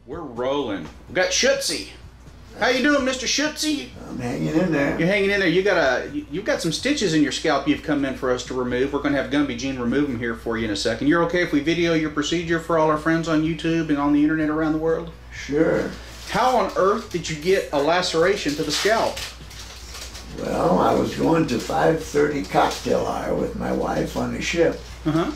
We're rolling. We got Shutzy. How you doing, Mr. Shutzy? I'm hanging in there. You're hanging in there. You've got some stitches in your scalp you've come in for us to remove. We're going to have Gumby Jean remove them here for you in a second. You're okay if we video your procedure for all our friends on YouTube and on the internet around the world? Sure. How on earth did you get a laceration to the scalp? Well, I was going to 5:30 cocktail hour with my wife on the ship. Uh-huh.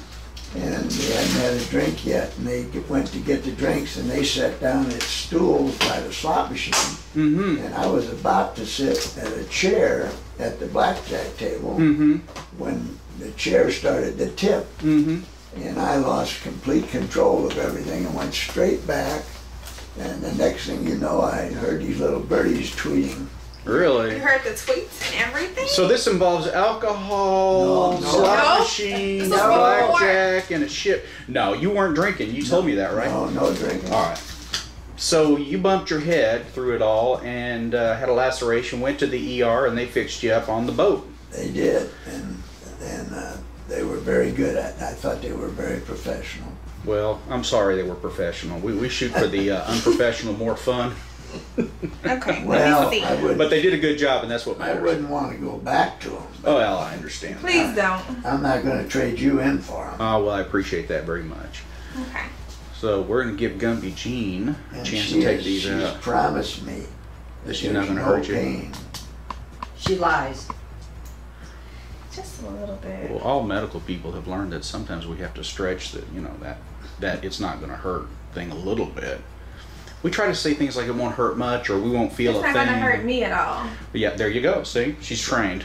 And we hadn't had a drink yet, and they went to get the drinks, and they sat down at stools by the slot machine. Mm-hmm. And I was about to sit at a chair at the blackjack table when the chair started to tip. And I lost complete control of everything and went straight back. And the next thing you know, I heard these little birdies tweeting. Really? You heard the tweets and everything? So this involves alcohol, slot machine, blackjack, and a ship. No, you weren't drinking. You told me that, right? No, no drinking. All right. So you bumped your head through it all and had a laceration, went to the ER, and they fixed you up on the boat. They did, and they were very good at it. I thought they were very professional. Well, I'm sorry they were professional. We shoot for the unprofessional, more fun. Okay, Well, let me see. I wouldn't, But they did a good job, and that's what I matters. wouldn't want to go back to them. Oh, well, I understand. Please don't. I'm not going to trade you in for them. Oh, well, I appreciate that very much. Okay. So we're going to give Gumby Jean a And chance she to take has, these she's out. promised me That she's not going to no hurt you? pain. She lies. Just a little bit. Well, all medical people have learned that sometimes we have to stretch the, that it's not going to hurt thing a little bit. We try to say things like it won't hurt much or we won't feel It's a not thing. going to hurt me at all. But yeah, there you go. See, she's trained.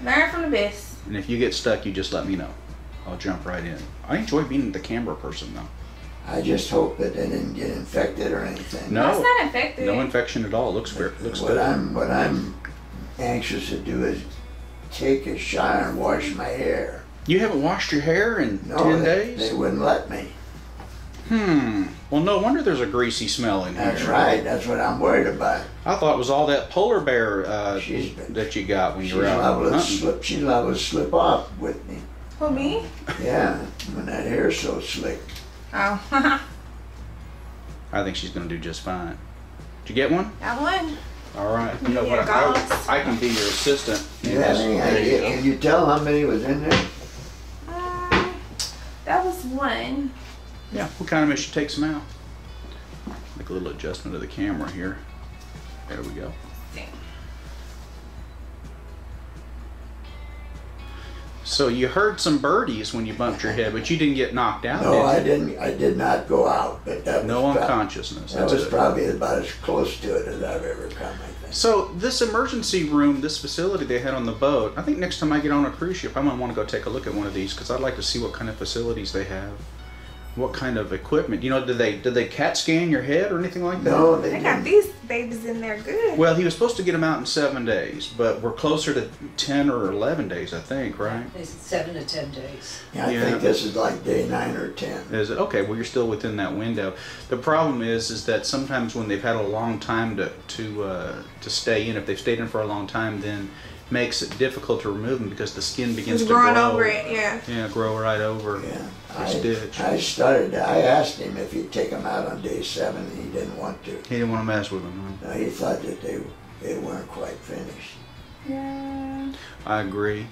Learn from the best. And if you get stuck, you just let me know. I'll jump right in. I enjoy being the camera person, though. I just hope that they didn't get infected or anything. No, it's not infected. no infection at all. Looks good. What I'm anxious to do is take a shower and wash my hair. You haven't washed your hair in No, 10 days? They wouldn't let me. Well, no wonder there's a greasy smell in here. That's right. That's what I'm worried about. I thought it was all that polar bear She's- that you got when She's you were out liable to hunting. slip. She's liable to slip off with me. Who, me? Yeah, when that hair's so slick. Oh. I think she's going to do just fine. Did you get one? That one. All right. You know Yeah, what? gauze. I can be your assistant. Do you have any idea? Can you tell how many was in there? That was one. Yeah, we'll kind of make you take some out. Make a little adjustment of the camera here. There we go. So you heard some birdies when you bumped your head, but you didn't get knocked out, No, did you? I didn't. I did not go out. But that No was unconsciousness. That That's was it. probably about as close to it as I've ever come, I think. So this emergency room, this facility they had on the boat, I think next time I get on a cruise ship, I'm going to want to go take a look at one of these because I'd like to see what kind of facilities they have. What kind of equipment? You know, did they CAT scan your head or anything like that? No, they They got didn't. these babies in there good. Well, he was supposed to get them out in 7 days, but we're closer to 10 or 11 days, I think, right? It's 7 to 10 days. Yeah, I Yeah. think this is like day 9 or 10. Is it? Okay, well, you're still within that window. The problem is that sometimes when they've had a long time to stay in, if they've stayed in for a long time, then makes it difficult to remove them because the skin begins It's to grow. growing over it, yeah. Yeah, grow right over. Yeah, the stitch. I asked him if he'd take them out on day 7, and he didn't want to. He didn't want to mess with them, huh? No, he thought that they weren't quite finished. Yeah. I agree.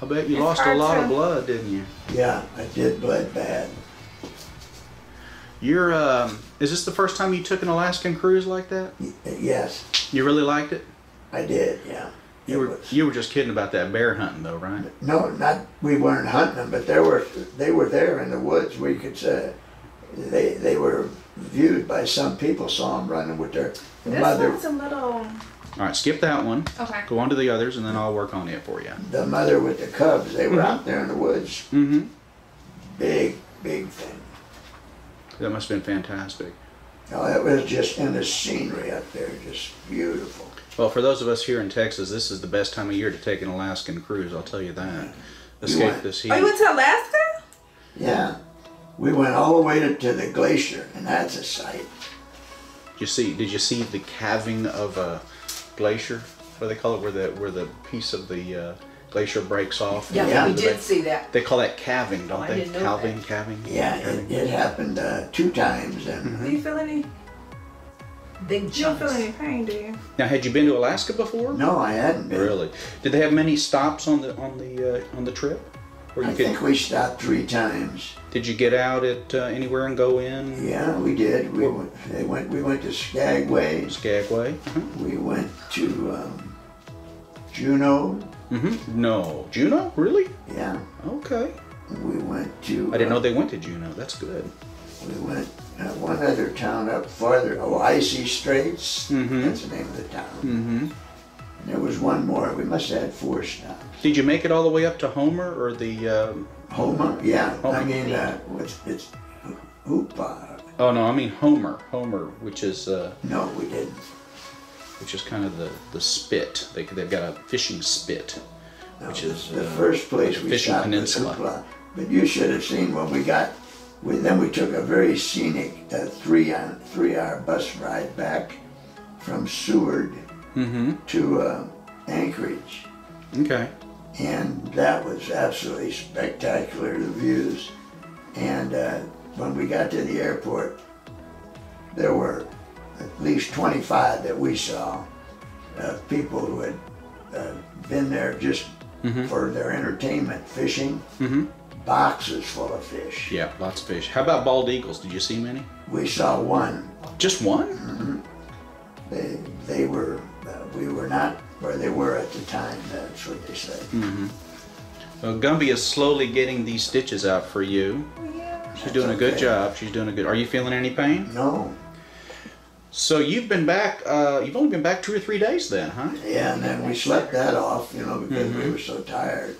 I bet you It's lost a hard lot to- of blood, didn't you? Yeah, I did bled bad. You're, is this the first time you took an Alaskan cruise like that? Yes, You really liked it? I did. Yeah. You were just kidding about that bear hunting, though, right? No, not we weren't hunting them, but they were there in the woods. We could say they were viewed by some people. Saw them running with their This mother. one's a little. All right, skip that one. Okay. Go on to the others, and then I'll work on it for you. The mother with the cubs. They were out there in the woods. Mm-hmm. Big thing. That must have been fantastic. Oh, it was just in the scenery up there, just beautiful. Well, for those of us here in Texas, this is the best time of year to take an Alaskan cruise, I'll tell you that. Escape went- this Oh, you heat. went to Alaska? Yeah, we went all the way to the glacier, and that's a sight. Did you see the calving of a glacier? What do they call it? Where the piece of the glacier breaks off. Yeah, Yeah. we did see that. They call that calving, don't I they? didn't know Calving. Yeah, it happened 2 times, and Do you feel any? Big You don't feel chunks. any pain, do you? Now, had you been to Alaska before? no, I hadn't been. Really? Did they have many stops on the trip? Where I you could, think we stopped 3 times. did you get out at anywhere and go in? Yeah, we did. We went to Skagway. Skagway. We went to Juneau. No, Juneau? Really? Yeah, Okay. we went to. I didn't know they went to Juneau. That's good. We went one other town up farther. Oh, Icy Straits. That's the name of the town. And there was one more. We must have had 4 stops. Did you make it all the way up to Homer or the? Homer? Yeah. Homer. I mean, it's Hoopa. Oh no, I mean Homer. Homer, which is No, we didn't. kind of the spit. They've got a fishing spit, No, which is the first place like a we fishing stopped was peninsula. Hoopla. But you should have seen when we got. Then we took a very scenic 3-hour bus ride back from Seward to Anchorage. Okay. And that was absolutely spectacular, the views. And when we got to the airport, there were at least 25 that we saw, people who had been there just for their entertainment, fishing, boxes full of fish. Yeah, lots of fish. How about bald eagles? Did you see many? We saw one. Just one? They were, we were not where they were at the time, that's what they said. Well, Gumby is slowly getting these stitches out for you. Yeah. She's doing a good job. She's doing a good. Are you feeling any pain? No. So you've been back. You've only been back 2 or 3 days then, huh? Yeah, and then we slept that off, because we were so tired.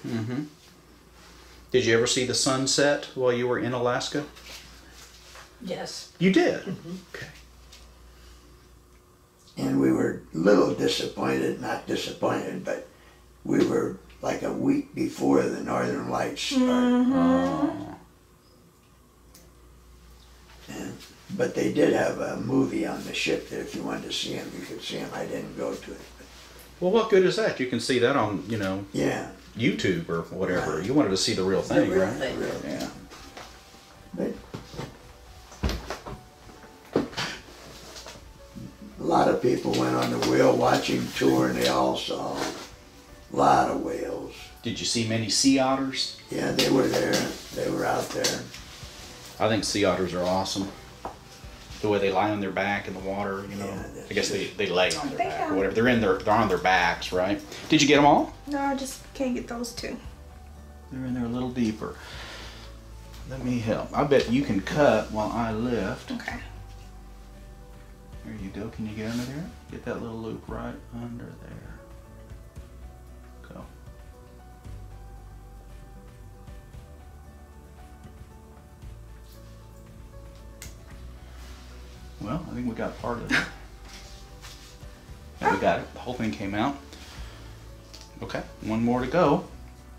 Did you ever see the sunset while you were in Alaska? Yes. You did. Okay. And we were a little disappointed, not disappointed, but we were like a week before the Northern Lights started. But they did have a movie on the ship that if you wanted to see them, you could see them. I didn't go to it. But Well, what good is that? You can see that on yeah, YouTube or whatever. You wanted to see the real The thing, real right? thing. Yeah. but a lot of people went on the whale watching tour and they all saw a lot of whales. Did you see many sea otters? Yeah, they were there. They were out there. I think sea otters are awesome. The way they lie on their back in the water, Yeah, I guess they lay on their They back or are. whatever. They're on their backs, right? Did you get them all? No, I just can't get those 2. They're in there a little deeper. Let me help. I bet you can cut while I lift. Okay. There you go. Can you get under there? Get that little loop right under there. Go. Well, I think we got part of it. Yeah, we got it. The whole thing came out. Okay, one more to go.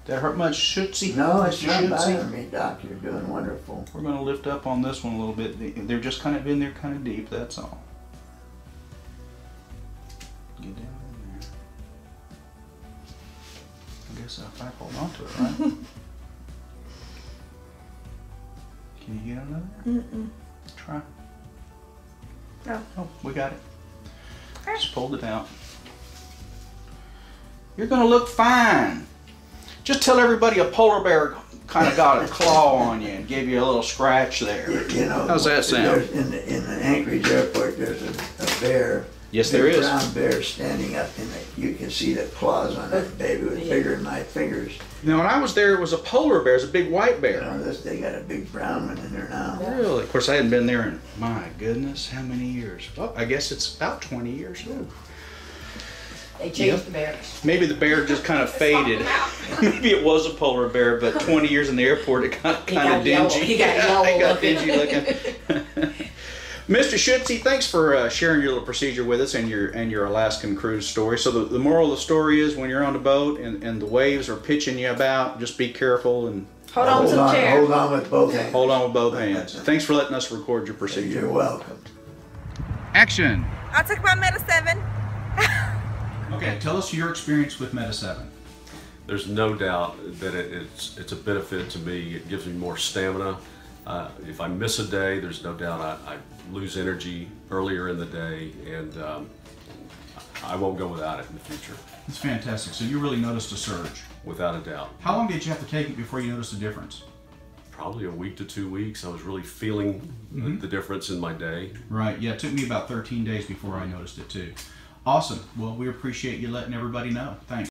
Did that hurt much, Shutzy? No, it's Mr. not Shutzy? bothering me, Doc. You're doing wonderful. We're going to lift up on this one a little bit. They're just kind of in there, kind of deep, that's all. Get down in there. I guess if I hold on to it, right? Can you get under there? Mm-mm. Try. No. Oh, we got it. Just pulled it out. You're going to look fine. Just tell everybody a polar bear kind of got a claw on you and gave you a little scratch there. How's that sound? In the Anchorage airport, there's a bear. Yes, there big is. Brown bear standing up in it. You can see the claws on that baby. It was bigger than my fingers. Now, when I was there, it was a polar bear. It was a big white bear. They got a big brown one in there now. Really? Of course, I hadn't been there in, my goodness, how many years? Well, I guess it's about 20 years. Ooh. They changed the bears. Maybe the bear just kind of faded. Maybe it was a polar bear, but 20 years in the airport, it got kind of dingy. He got yellow It got looking. dingy looking. Mr. Shutzy, thanks for sharing your little procedure with us and your Alaskan cruise story. So the moral of the story is when you're on the boat and the waves are pitching you about, just be careful and Hold on to the chair. Hold on with both hands. hold on with both hands. Thanks for letting us record your procedure. You're welcome. Action. I took my metaseven. Okay, tell us your experience with metaseven. there's no doubt that it's a benefit to me. It gives me more stamina. If I miss a day, there's no doubt I lose energy earlier in the day, and I won't go without it in the future. It's fantastic. So you really noticed a surge? Without a doubt. How long did you have to take it before you noticed a difference? Probably a week to 2 weeks. I was really feeling the difference in my day. Right. Yeah, it took me about 13 days before I noticed it too. Awesome. Well, we appreciate you letting everybody know. Thanks.